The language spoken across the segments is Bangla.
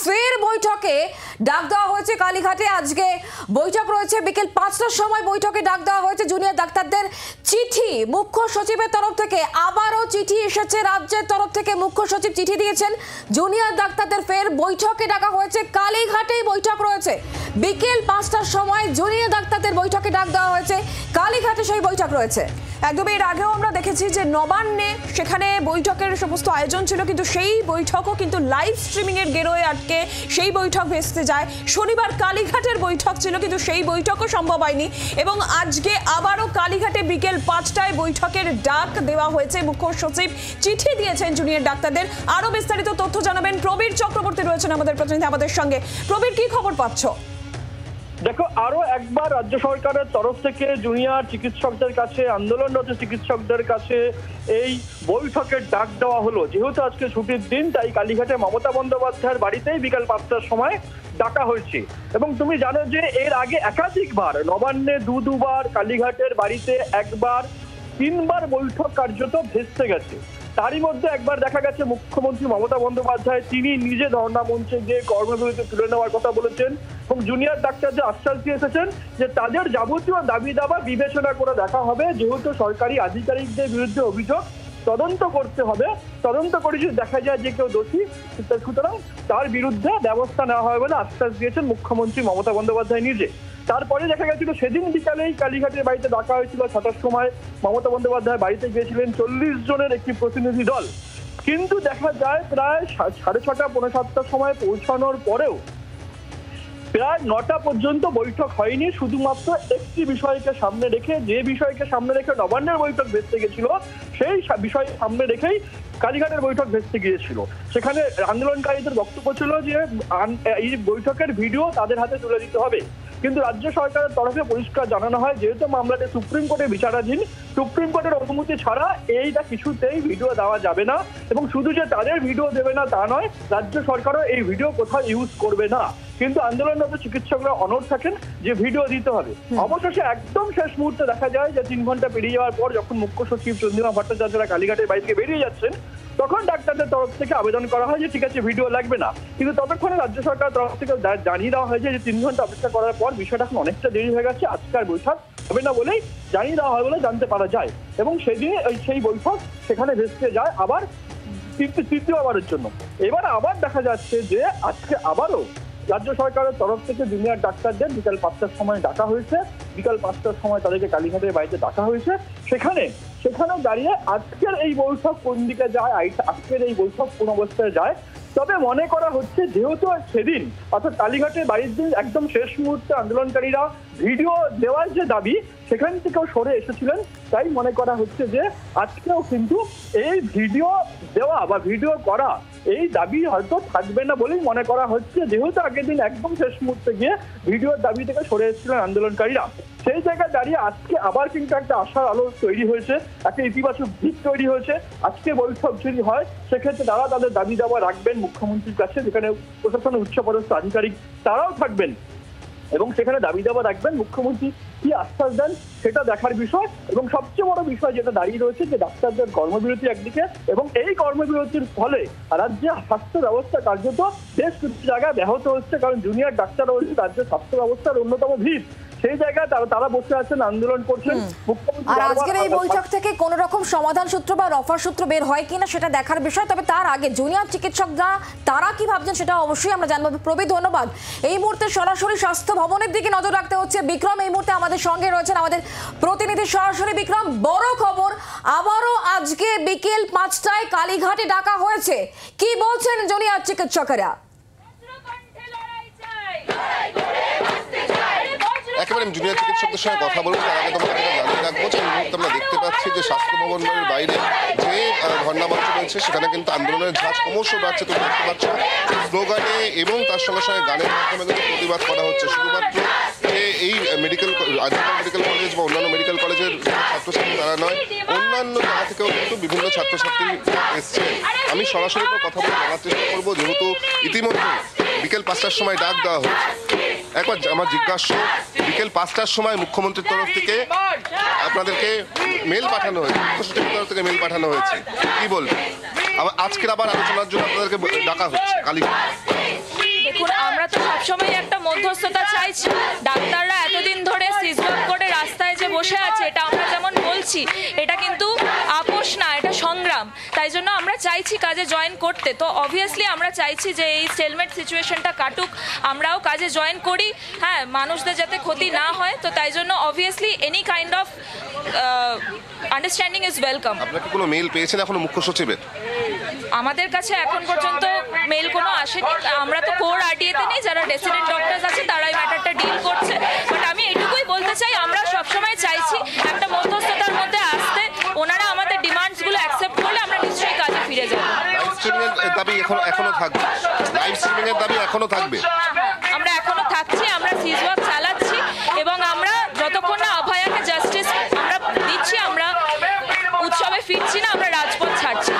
ফের বৈঠকে ডাক দেওয়া হয়েছে কালীঘাটে। আজকে বৈঠক রয়েছে বিকেল ৫টার সময়। বৈঠকে ডাক দেওয়া হয়েছে জুনিয়র ডাক্তারদের। চিঠি মুখ্য সচিবের তরফ থেকে, আবারও চিঠি এসেছে রাজ্যের তরফ থেকে। মুখ্য সচিব চিঠি দিয়েছেন জুনিয়র ডাক্তারদের ফের বৈঠকে ডাকা হয়েছে। কালীঘাটেই বৈঠক রয়েছে বিকেল ৫টার সময়। জুনিয়র ডাক্তারদের বৈঠকে ডাক দেওয়া হয়েছে, কালীঘাটে সেই বৈঠক রয়েছে। একদম এর আগেও আমরা দেখেছি যে নবান্নে সেখানে বৈঠকের সমস্ত আয়োজন ছিল, কিন্তু সেই বৈঠকও কিন্তু লাইভ স্ট্রিমিং এর গেরোয় আটকে সেই বৈঠক ভেস্তে যায়। শনিবার কালীঘাটের বৈঠক ছিল, কিন্তু সেই বৈঠকও সম্ভব হয়নি এবং আজকে আবারও কালীঘাটে বিকেল ৫টায় বৈঠকের ডাক দেওয়া হয়েছে। মুখ্য সচিব চিঠি দিয়েছেন জুনিয়র ডাক্তারদের। আরো বিস্তারিত তথ্য জানাবেন প্রবীর চক্রবর্তী, রয়েছেন আমাদের প্রতিনিধি আমাদের সঙ্গে। প্রবীর, কি খবর পাচ্ছ? দেখো, আরো একবার রাজ্য সরকারের তরফ থেকে জুনিয়র চিকিৎসকদের কাছে, আন্দোলনরত চিকিৎসকদের কাছে এই বৈঠকের ডাক দেওয়া হলো। যেহেতু আজকে ছুটির দিন, তাই কালীঘাটে মমতা বন্দ্যোপাধ্যায়ের বাড়িতেই বিকাল ৫টার সময় ডাকা হয়েছে। এবং তুমি জানো যে এর আগে একাধিকবার নবান্নে দুবার, কালীঘাটের বাড়িতে একবার, ৩বার বৈঠক কার্যত ভেস্তে গেছে। তারই মধ্যে একবার দেখা গেছে মুখ্যমন্ত্রী মমতা বন্দ্যোপাধ্যায় তিনি নিজে ধর্ণা মঞ্চে গিয়ে কর্মবিরতি তুলে নেওয়ার কথা বলেছেন এবং জুনিয়র ডাক্তারদের আশ্বাস দিয়ে এসেছেন যে তাদের যাবতীয় দাবি দাবা বিবেচনা করে দেখা হবে। যেহেতু সরকারি আধিকারিকদের বিরুদ্ধে অভিযোগ, তদন্ত করতে হবে। তদন্ত করে যদি দেখা যায় যে কেউ দোষী, সুতরাং তার বিরুদ্ধে ব্যবস্থা নেওয়া হবে বলে আশ্বাস দিয়েছেন মুখ্যমন্ত্রী মমতা বন্দ্যোপাধ্যায় নিজে। তারপরে দেখা গেছিল সেদিন বিকালেই কালীঘাটের বাড়িতে ডাকা হয়েছিল। ৬টার সময় মমতা বন্দ্যোপাধ্যায় বাড়িতে গিয়েছিলেন ৪০ জনের একটি প্রতিনিধি দল। কিন্তু দেখা যায় প্রায় ৬:৩০, পৌনে ৭টার সময় পৌঁছানোর পরেও প্রায় ৯টা পর্যন্ত বৈঠক হয়নি। শুধুমাত্র একটি বিষয়কে সামনে রেখে, যে বিষয়কে সামনে রেখে নবান্নের বৈঠক ভেস্তে গেছিল, সেই বিষয় সামনে রেখেই কালীঘাটের বৈঠক ভেস্তে গিয়েছিল। সেখানে আন্দোলনকারীদের বক্তব্য ছিল যে এই বৈঠকের ভিডিও তাদের হাতে তুলে দিতে হবে। কিন্তু রাজ্য সরকারের তরফে পরিষ্কার জানানো হয়, যেহেতু মামলাটি সুপ্রিম কোর্টে বিচারাধীন, সুপ্রিম কোর্টের অনুমতি ছাড়া এইটা কিছুতেই ভিডিও দেওয়া যাবে না। এবং শুধু যে তাদের ভিডিও দেবে না তা নয়, রাজ্য সরকারও এই ভিডিও কোথাও ইউজ করবে না। কিন্তু আন্দোলনরত চিকিৎসকরা অনড় থাকেন যে ভিডিও দিতে হবে। অবশেষে একদম শেষ মুহূর্তে দেখা যায় যে ৩ ঘন্টা পেরিয়ে যাওয়ার পর যখন মুখ্য সচিব চন্দ্রিমা ভট্টাচার্যরা কালীঘাটের বাড়ি থেকে বেরিয়ে যাচ্ছেন, তখন ডাক্তারদের তরফ থেকে আবেদন করা হয় যে ঠিক আছে, ভিডিও লাগবে না। কিন্তু ততক্ষণে রাজ্য সরকারের তরফ থেকে জানিয়ে দেওয়া হয়েছে যে ৩ ঘন্টা অপেক্ষা করার পর বিষয়টা এখন অনেকটা দেরি হয়ে গেছে, আজকের বৈঠক হবে না বলেই জানিয়ে দেওয়া হয় বলে জানতে পারা যায়। এবং সেদিনে সেই বৈঠক সেখানে ভেস্তে যায় আবার তৃতীয়বারের জন্য। এবার আবার দেখা যাচ্ছে যে আজকে আবারও রাজ্য সরকারের তরফ থেকে জুনিয়র ডাক্তারদের বিকাল ৫টার সময় ডাকা হয়েছে। বিকাল ৫টার সময় তাদেরকে কালীঘাটের বাড়িতে ডাকা হয়েছে। সেখানেও দাঁড়িয়ে আজকের এই বৈঠক কোন দিকে যায়, আজকের এই বৈঠক কোন অবস্থায় যায়। তবে মনে করা হচ্ছে, যেহেতু সেদিন অর্থাৎ কালীঘাটের বাড়ির দিন একদম শেষ মুহূর্তে আন্দোলনকারীরা ভিডিও দেওয়ার যে দাবি সেখান থেকেও সরে এসেছিলেন, তাই মনে করা হচ্ছে যে আজকেও কিন্তু এই ভিডিও দেওয়া বা ভিডিও করা এই দাবি হয়তো থাকবে না বলেই মনে করা হচ্ছে। যেহেতু আগের দিন একদম শেষ মুহূর্তে গিয়ে ভিডিওর দাবি থেকে সরে এসেছিলেন আন্দোলনকারীরা, সেই জায়গায় দাঁড়িয়ে আজকে আবার কিন্তু একটা আশার আলো তৈরি হয়েছে, একটা ইতিবাচক দিক তৈরি হয়েছে। আজকে বৈঠক যদি হয় সেক্ষেত্রে তারা তাদের দাবি দাবা রাখবেন মুখ্যমন্ত্রীর কাছে, যেখানে প্রশাসনের উচ্চপদস্থ আধিকারিক তারাও থাকবেন এবং সেখানে দাবি দাবা রাখবেন। মুখ্যমন্ত্রী কি আশ্বাস দেন সেটা দেখার বিষয়। এবং সবচেয়ে বড় বিষয় যেটা দাঁড়িয়ে রয়েছে যে ডাক্তারদের কর্মবিরতি একদিকে, এবং এই কর্মবিরতির ফলে রাজ্যে স্বাস্থ্য ব্যবস্থা কার্যত বেশ কিছু জায়গায় ব্যাহত হচ্ছে। কারণ জুনিয়র ডাক্তাররা হচ্ছে রাজ্যের স্বাস্থ্য ব্যবস্থার অন্যতম ভিত। সেই জায়গায় তারা বসে আছেন, আন্দোলন করছেন। আর আজকের এই বৈঠক থেকে কোন রকম সমাধান সূত্র বা রফার সূত্র বের হয় কিনা সেটা দেখার বিষয়। তবে তার আগে জুনিয়র চিকিৎসকরা তারা কি ভাবছেন সেটা অবশ্যই আমরা জানবো। প্রবীর, ধন্যবাদ। এই মুহূর্তে সরাসরি স্বাস্থ্য ভবনের দিকে নজর রাখতে হচ্ছে। বিক্রম এই মুহূর্তে আমাদের সঙ্গে রয়েছেন, আমাদের প্রতিনিধি সরাসরি। বিক্রম, বড় খবর, আবারও আজকে বিকেল ৫টায় কালীঘাটে ডাকা হয়েছে। কি বলছেন জুনিয়র চিকিৎসকরা? একেবারে জুনিয়র চিকিৎসকদের সঙ্গে কথা বলবো, তার আগে তোমাকে জানিয়ে রাখবো যে এই মুহূর্তে আমরা দেখতে পাচ্ছি যে স্বাস্থ্য ভবনের বাইরে যে ধর্ণামঞ্চ রয়েছে সেখানে কিন্তু আন্দোলনের ঝাঁজ ক্রমশ বাড়ছে। তুমি দেখতে পাচ্ছ স্লোগানে এবং তার সঙ্গে সঙ্গে গানের মাধ্যমে কিন্তু প্রতিবাদ করা হচ্ছে। শুধুমাত্র যে এই মেডিকেল কলেজ বা অন্যান্য মেডিকেল কলেজের ছাত্রছাত্রী তারা নয়, অন্যান্য জায়গা থেকেও কিন্তু বিভিন্ন ছাত্রছাত্রী এসছে। আমি সরাসরি কথা বলে জানার চেষ্টা করবো, যেহেতু ইতিমধ্যে বিকেল ৫টার সময় ডাক দেওয়া হচ্ছে। একবার আমার জিজ্ঞাসা, বিকেল ৫টার সময় মুখ্যমন্ত্রীর তরফ থেকে আপনাদেরকে মেল পাঠানো হয়েছে, মুখ্যসচিবের তরফ থেকে মেল পাঠানো হয়েছে, কি বলবেন? আজকের আবার আলোচনার জন্য আপনাদেরকে ডাকা হচ্ছে কালীঘাট। সবসময় একটা মধ্যস্থতা চাইছি। ডাক্তাররা এতদিন ধরে সিজওয়াক করে রাস্তায় যে বসে আছে, এটা আমরা যেমন বলছি, এটা কিন্তু আপোষ না, এটা সংগ্রাম। তাই জন্য আমরা চাইছি কাজে জয়েন করতে। তো অবভিয়াসলি আমরা চাইছি যে এই স্টেলমেট সিচুয়েশনটা কাটুক, আমরাও কাজে জয়েন করি, হ্যাঁ, মানুষদের যাতে ক্ষতি না হয়। তো তাই জন্য obviously any kind of understanding is welcome. আপনারা কি কোনো মেল পেয়েছেন এখনো মুখ্য সচিবের? আমাদের কাছে এখন পর্যন্ত মেল কোনো আসেনি। আমরা তো কোর আরটিএতে নেই, যারা রেসিডেন্ট ডক্টরস আছে তারাই ম্যাটারটা ডিল করছে। বাট আমি এটুকুই বলতে চাই, আমরা সবসময় চাইছি একটা মধ্যস্থতার মধ্যে আসতে। ওনারা আমাদের ডিমান্ডসগুলো অ্যাকসেপ্ট করলে আমরা নিশ্চয়ই কাজে ফিরে যাব। লাইভ স্ট্রিমিং এর দাবি এখনো থাকবে? লাইভ স্ট্রিমিং এর দাবি এখনো থাকবে? আমরা এখনো থাকছি, আমরা সিজওয়াক চালাচ্ছি এবং আমরা যতক্ষণ না অভয়াকে জাস্টিস আমরা দিচ্ছি, আমরা উৎসবে ফিরছি না, আমরা রাজপথ ছাড়ছি।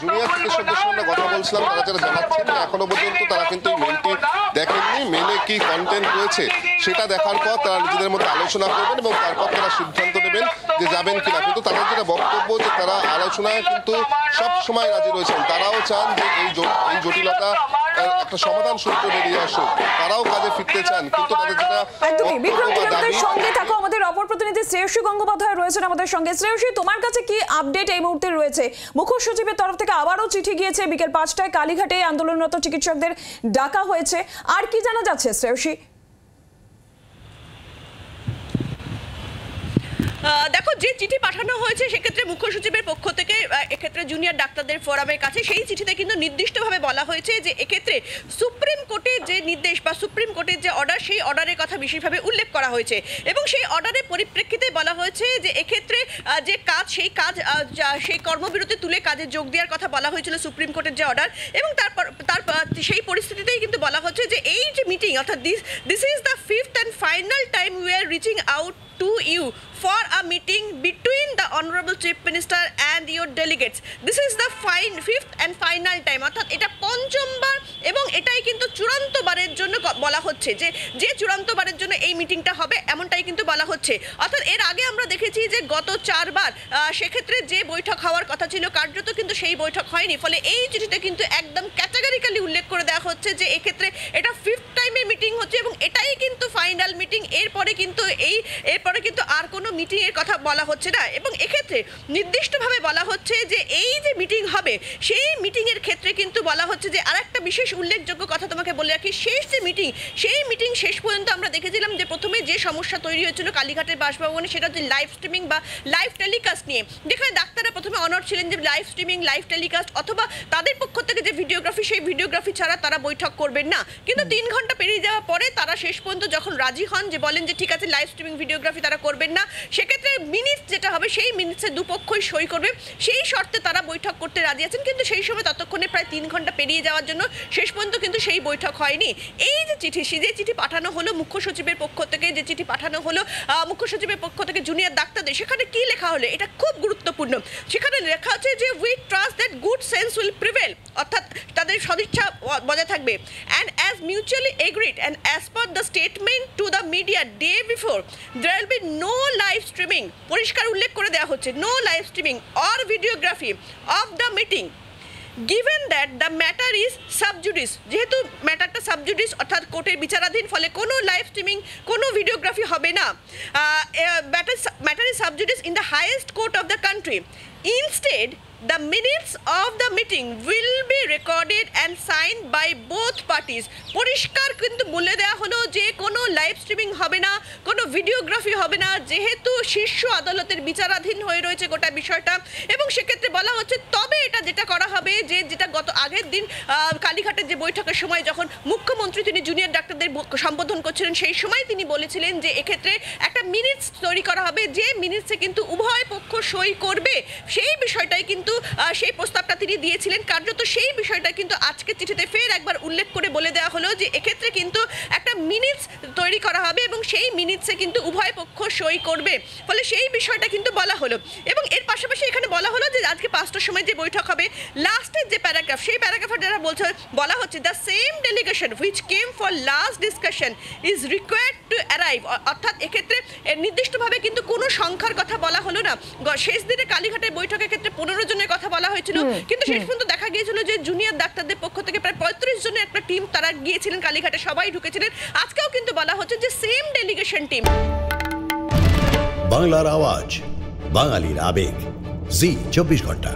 জুনিয়র চিকিৎসকদের সঙ্গে আমরা কথা বলছিলাম, তারা যারা জানাচ্ছেন যে এখনো পর্যন্ত তারা কিন্তু এই মেলটি দেখেননি। মেলে কি কন্টেন্ট রয়েছে সেটা দেখার পর তারা নিজেদের মধ্যে আলোচনা করবেন এবং তারপর তারা সিদ্ধান্ত নেবেন যে যাবেন কিনা। কিন্তু তাদের যেটা বক্তব্য যে তারা আলোচনায় কিন্তু সব সময় রাজি রয়েছেন। তারাও চান যে এই জটিলতা একটা সমাধান সূত্র বেরিয়ে আসুক, তারাও কাজে ফিরতে চান। কিন্তু তাদের যেটা একদমই বিক্রম, আমাদের সঙ্গে থাকো, আমাদের অপর প্রতিনিধি শ্রেয়সী গঙ্গোপাধ্যায় রয়েছেন আমাদের সঙ্গে। শ্রেয়সী, তোমার কাছে কি আপডেট এই মুহূর্তে রয়েছে? মুখ্য সচিবের তরফ থেকে আবারও চিঠি গিয়েছে, বিকেল 5টায় কালীঘাটে আন্দোলনরত চিকিৎসকদের ডাকা হয়েছে। আর কি জানা যাচ্ছে শ্রেয়সী? দেখো, যে চিঠি পাঠানো হয়েছে সেক্ষেত্রে মুখ্য সচিবের পক্ষ থেকে এক্ষেত্রে জুনিয়র ডাক্তারদের ফোরামের কাছে সেই চিঠিতে কিন্তু নির্দিষ্টভাবে বলা হয়েছে যে এক্ষেত্রে সুপ্রিম কোর্টের যে নির্দেশ বা সুপ্রিম কোর্টের যে অর্ডার, সেই অর্ডারের কথা বিশেষভাবে উল্লেখ করা হয়েছে এবং সেই অর্ডারের পরিপ্রেক্ষিতে বলা হয়েছে যে এক্ষেত্রে যে কাজ, সেই কর্মবিরতি তুলে কাজে যোগ দেওয়ার কথা বলা হয়েছিল সুপ্রিম কোর্টের যে অর্ডার। এবং তারপর সেই পরিস্থিতিতেই কিন্তু বলা হচ্ছে যে এই যে মিটিং, অর্থাৎ this is the fifth and final time we are reaching out to you for a meeting between the Honorable Chief Minister and your delegates. This is the fifth and final time, অর্থাৎ এটা পঞ্চমবার এবং এটাই কিন্তু চূড়ান্তবারের জন্য বলা হচ্ছে যে চূড়ান্তবারের জন্য এই মিটিংটা হবে, এমনটাই কিন্তু বলা হচ্ছে। অর্থাৎ এর আগে আমরা দেখেছি যে গত 4 বার সেক্ষেত্রে যে বৈঠক হওয়ার কথা ছিল কার্যত কিন্তু সেই বৈঠক হয়নি। ফলে এই চিঠিতে কিন্তু একদম ক্যাটাগরিক্যালি উল্লেখ করে দেওয়া হচ্ছে যে এক্ষেত্রে এটা ফিফথ টাইমের মিটিং হচ্ছে এবং এটাই কিন্তু ফাইনাল মিটিং। এরপরে কিন্তু আর কোনো মিটিং এর কথা বলা হচ্ছে না এবং এক্ষেত্রে নির্দিষ্টভাবে বলা হচ্ছে যে এই যে মিটিং হবে সেই মিটিং এর ক্ষেত্রে কিন্তু বলা হচ্ছে যে আরেকটা বিশেষ উল্লেখযোগ্য কথা তোমাকে বলে রাখি, শেষ যে মিটিং, সেই মিটিং শেষ পর্যন্ত আমরা দেখেছিলাম যে প্রথমে যে সমস্যা তৈরি হয়েছিল কালীঘাটের বাসভবনে, সেটা হচ্ছে লাইভ স্ট্রিমিং বা লাইভ টেলিকাস্ট নিয়ে, যেখানে ডাক্তাররা প্রথমে অনড় ছিলেন যে লাইভ স্ট্রিমিং, লাইভ টেলিকাস্ট অথবা তাদের পক্ষ থেকে যে ভিডিওগ্রাফি, সেই ভিডিওগ্রাফি ছাড়া তারা বৈঠক করবেন না। কিন্তু 3 ঘন্টা পেরিয়ে যাওয়ার পরে তারা শেষ পর্যন্ত যখন রাজি হন, যে বলেন যে ঠিক আছে লাইভ স্ট্রিমিং ভিডিওগ্রাফি তারা করবেন না, সেক্ষেত্রে মিনিটস যেটা হবে সেই মিনিটসে দুপক্ষই সই করবে, সেই শর্তে তারা বৈঠক করতে রাজি আছেন। কিন্তু সেই সময় ততক্ষণে প্রায় 3 ঘন্টা পেরিয়ে যাওয়ার জন্য শেষ পর্যন্ত কিন্তু সেই বৈঠক হয়নি। এই যে চিঠি পাঠানো হলো মুখ্য সচিবের পক্ষ থেকে, যে চিঠি পাঠানো হলো মুখ্য সচিবের পক্ষ থেকে জুনিয়র ডাক্তারদের, সেখানে কি লেখা হলো এটা খুব গুরুত্বপূর্ণ। সেখানে লেখা আছে যে we trust that good sense will prevail, অর্থাৎ তাদের সদিচ্ছা বজায় থাকবে। And as mutually agreed and as per the statement to the media day before there will be no live streaming, পরিষ্কার উল্লেখ করে দেওয়া হচ্ছে no live streaming or videography of the meeting given that the matter is sub judice, যেহেতু ম্যাটারটা সাব জুডিস অর্থাৎ কোর্টের বিচারাধীন, ফলে কোনো লাইভ স্ট্রিমিং, কোনো ভিডিওগ্রাফি হবে না। Matter is sub judice in the highest court of the country. Instead, the minutes of the meeting will be recorded and signed by both parties. পরিষ্কার কিন্তু বলে দেওয়া হলো যে কোনো লাইভ স্ট্রিমিং হবে না, কোনো ভিডিওগ্রাফি হবে না, যেহেতু শীর্ষ আদালতের বিচারাধীন হয়ে রয়েছে গোটা বিষয়টা। এবং সেক্ষেত্রে বলা হচ্ছে তবে এটা যেটা করা হবে, যেটা গত আগের দিন কালীঘাটের যে বৈঠকের সময় যখন মুখ্যমন্ত্রী তিনি জুনিয়র ডাক্তারদের সম্বোধন করছিলেন, সেই সময় তিনি বলেছিলেন যে এক্ষেত্রে একটা মিনিটস তৈরি করা হবে, যে মিনিটসে কিন্তু উভয় পক্ষ সই করবে। সেই বিষয়টাই কিন্তু সেই প্রস্তাবটা তিনি দিয়েছিলেন। কার্যত সেই বিষয়টা কিন্তু আজকে চিঠিতে ফের একবার উল্লেখ করে বলে দেওয়া হলো যে এক্ষেত্রে কিন্তু একটা মিনিটস তৈরি করা হবে এবং সেই মিনিটসে কিন্তু উভয় পক্ষ সই করবে। ফলে সেই বিষয়টা কিন্তু বলা হলো এবং এর পাশাপাশি এখানে বলা হলো যে আজকে 5টার সময় যে বৈঠক হবে, লাস্টের যে প্যারাগ্রাফ, সেই প্যারাগ্রাফে যারা বলা হচ্ছে the same delegation which came for last discussion is required to arrive, অর্থাৎ এক্ষেত্রে নির্দিষ্টভাবে কিন্তু কোনো সংখ্যার কথা বলা হলো না। শেষ দিনে কালীঘাটের বৈঠকের ক্ষেত্রে 15 জনের কথা বলা হয়েছিল, কিন্তু শেষ পর্যন্ত দেখা গিয়েছিল যে জুনিয়র ডাক্তারদের পক্ষ থেকে প্রায় 35 জনের একটা টিম তারা গিয়েছিলেন কালীঘাটে, সবাই ঢুকেছিলেন। আজকেও কিন্তু বলা হচ্ছে যে সেম ডেলিগেশন টিম। বাংলার আওয়াজ, বাঙালির আবেগ, জি 24 ঘন্টা।